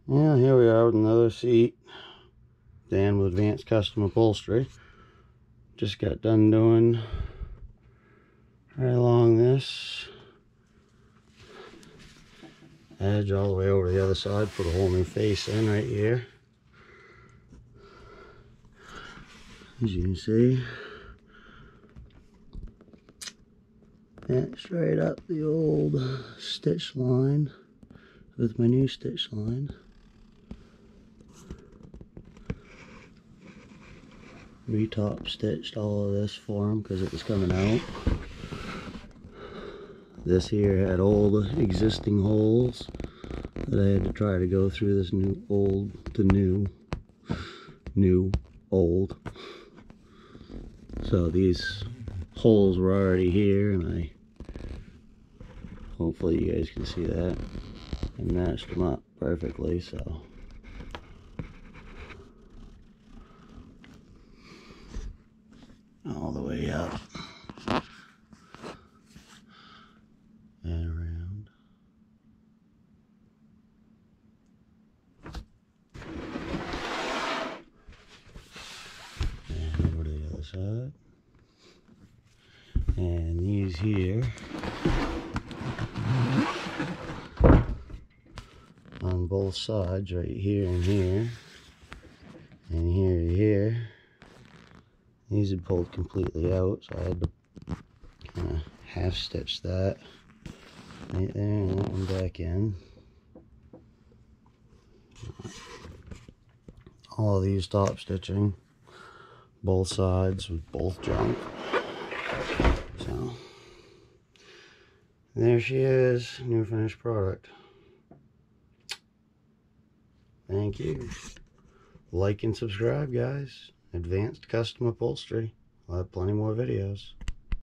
Yeah, here we are with another seat. Dan with Advanced Custom Upholstery. Just got done doing right along this edge all the way over to the other side. Put a whole new face in right here. As you can see, that's right up the old stitch line with my new stitch line. Retop stitched all of this for him because it was coming out. This here had old existing holes that I had to try to go through this new old to new old. So these holes were already here, and hopefully you guys can see that, and matched them up perfectly. So all the way up and around. And over to the other side. And these here on both sides, right here and here, and here to here, these had pulled completely out, so I had to kind of half stitch that right there and that one back in. All of these top stitching, both sides with both junk. So there she is, new finished product. Thank you. Like and subscribe, guys. Advanced Custom Upholstery. I'll have plenty more videos.